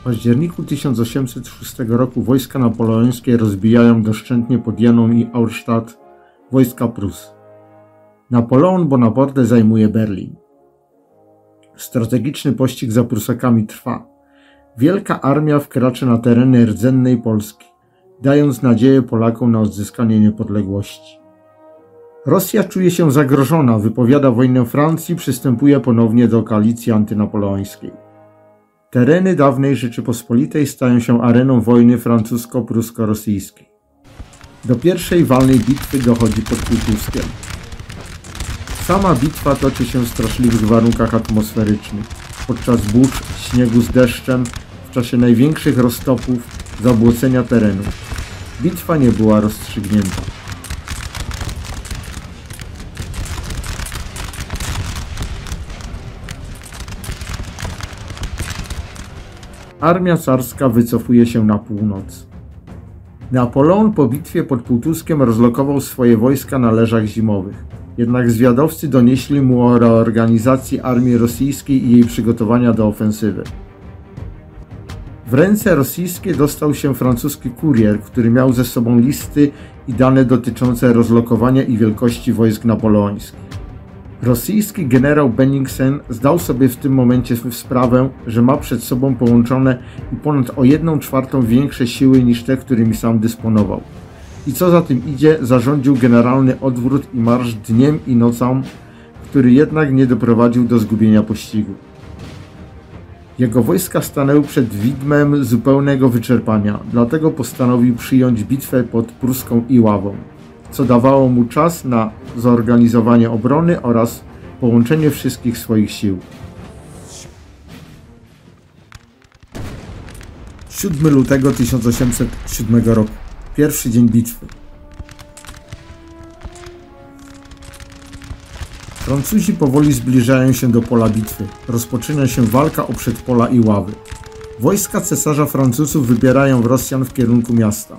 październiku 1806 roku wojska napoleońskie rozbijają doszczętnie pod Jeną i Auerstadt wojska Prus. Napoleon Bonaparte zajmuje Berlin. Strategiczny pościg za Prusakami trwa. Wielka armia wkracza na tereny rdzennej Polski, dając nadzieję Polakom na odzyskanie niepodległości. Rosja czuje się zagrożona, wypowiada wojnę Francji, przystępuje ponownie do koalicji antynapoleońskiej. Tereny dawnej Rzeczypospolitej stają się areną wojny francusko-prusko-rosyjskiej. Do pierwszej walnej bitwy dochodzi pod Kultuskiem. Sama bitwa toczy się w straszliwych warunkach atmosferycznych, podczas burz, śniegu z deszczem, w czasie największych roztopów, zabłocenia terenu. Bitwa nie była rozstrzygnięta. Armia carska wycofuje się na północ. Napoleon po bitwie pod Półtuskiem rozlokował swoje wojska na leżach zimowych. Jednak zwiadowcy donieśli mu o reorganizacji armii rosyjskiej i jej przygotowania do ofensywy. W ręce rosyjskie dostał się francuski kurier, który miał ze sobą listy i dane dotyczące rozlokowania i wielkości wojsk napoleońskich. Rosyjski generał Bennigsen zdał sobie w tym momencie sprawę, że ma przed sobą połączone i ponad o 1/4 większe siły niż te, którymi sam dysponował. I co za tym idzie, zarządził generalny odwrót i marsz dniem i nocą, który jednak nie doprowadził do zgubienia pościgu. Jego wojska stanęły przed widmem zupełnego wyczerpania, dlatego postanowił przyjąć bitwę pod Pruską Iławą, co dawało mu czas na zorganizowanie obrony oraz połączenie wszystkich swoich sił. 7 lutego 1807 roku. Pierwszy dzień bitwy. Francuzi powoli zbliżają się do pola bitwy. Rozpoczyna się walka o przedpola Iławy. Wojska cesarza Francuzów wybierają Rosjan w kierunku miasta.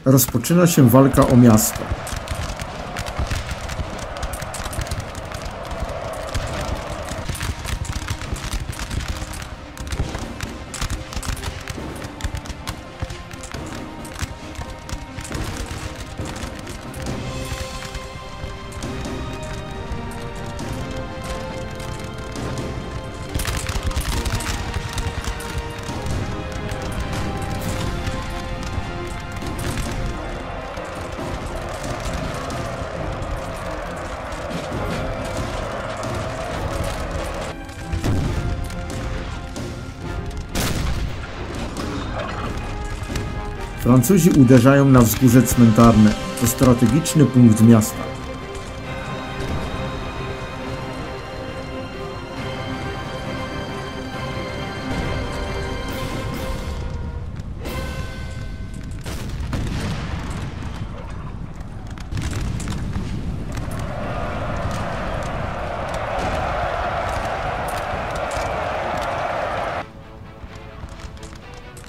Rozpoczyna się walka o miasto. Francuzi uderzają na wzgórze cmentarne. To strategiczny punkt miasta.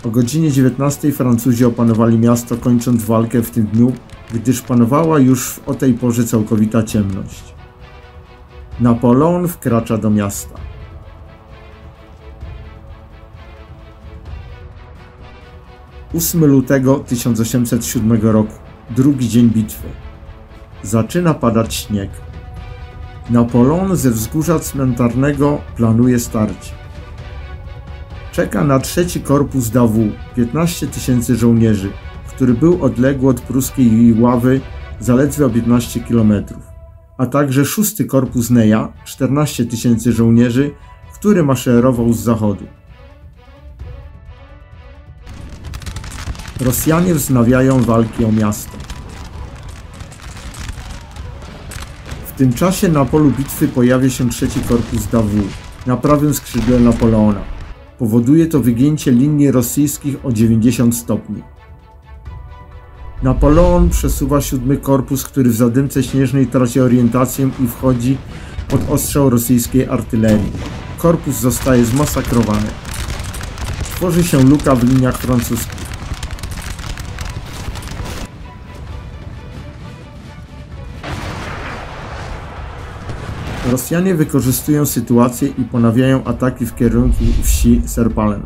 O godzinie 19 Francuzi opanowali miasto, kończąc walkę w tym dniu gdyż panowała już o tej porze całkowita ciemność. Napoleon wkracza do miasta. „8 lutego 1807 roku, drugi dzień bitwy. Zaczyna padać śnieg. Napoleon ze wzgórza cmentarnego planuje starcie. Czeka na trzeci korpus d'Avoux, 15 000 żołnierzy, który był odległy od pruskiej ławy zaledwie o 15 km, a także szósty korpus Neya, 14 000 żołnierzy, który maszerował z zachodu. Rosjanie wznawiają walki o miasto. W tym czasie na polu bitwy pojawia się trzeci korpus d'Avoux na prawym skrzydle Napoleona. Powoduje to wygięcie linii rosyjskich o 90 stopni. Napoleon przesuwa siódmy korpus, który w zadymce śnieżnej traci orientację i wchodzi pod ostrzał rosyjskiej artylerii. Korpus zostaje zmasakrowany. Tworzy się luka w liniach francuskich. Rosjanie wykorzystują sytuację i ponawiają ataki w kierunku wsi Serpalen.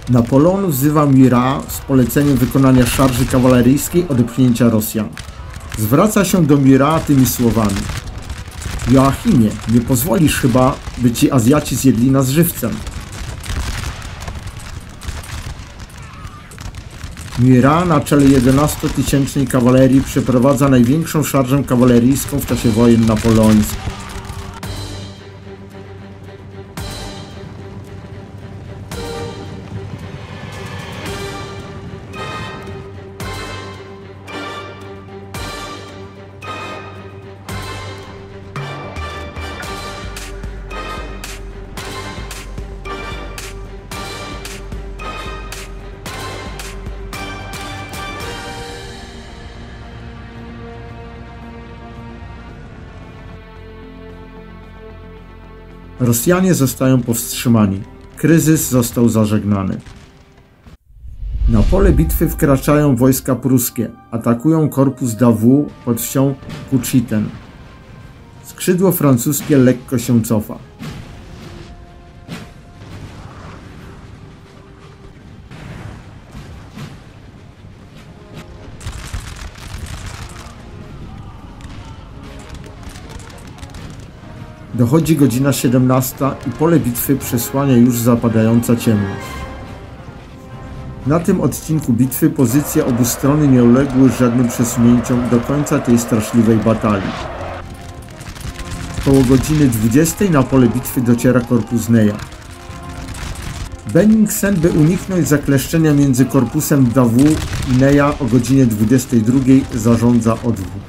Napoleon wzywa Murat z poleceniem wykonania szarży kawaleryjskiej odepchnięcia Rosjan. Zwraca się do Murata tymi słowami: „Joachimie, nie pozwolisz chyba, by ci Azjaci zjedli nas żywcem”. Murat na czele 11-tysięcznej kawalerii przeprowadza największą szarżę kawaleryjską w czasie wojen napoleońskich. Rosjanie zostają powstrzymani. Kryzys został zażegnany. Na pole bitwy wkraczają wojska pruskie. Atakują korpus d'Avoux pod wsią Kuchiten. Skrzydło francuskie lekko się cofa. Dochodzi godzina 17 i pole bitwy przesłania już zapadająca ciemność. Na tym odcinku bitwy pozycje obu strony nie uległy żadnym przesunięciom do końca tej straszliwej batalii. Koło godziny 20 na pole bitwy dociera korpus Neya. Bennigsen, by uniknąć zakleszczenia między korpusem d'Avoux i Neya o godzinie 22 zarządza odwrót.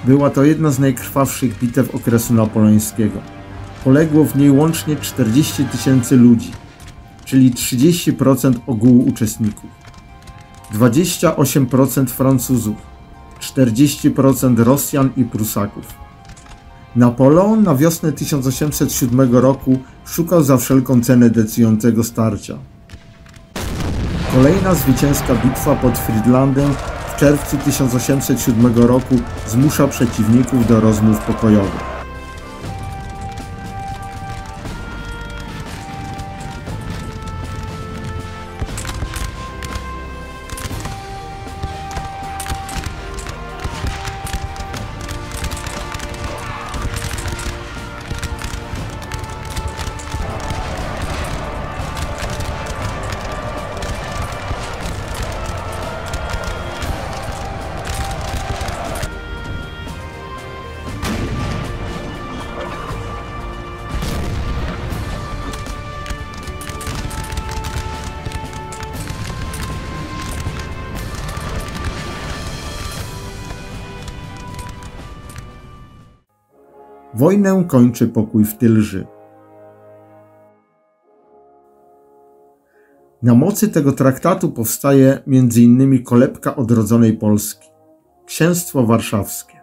Była to jedna z najkrwawszych bitew okresu napoleońskiego. Poległo w niej łącznie 40 000 ludzi, czyli 30% ogółu uczestników. 28% Francuzów, 40% Rosjan i Prusaków. Napoleon na wiosnę 1807 roku szukał za wszelką cenę decydującego starcia. Kolejna zwycięska bitwa pod Friedlandem w czerwcu 1807 roku zmusza przeciwników do rozmów pokojowych. Wojnę kończy pokój w Tylży. Na mocy tego traktatu powstaje m.in. kolebka odrodzonej Polski, Księstwo Warszawskie.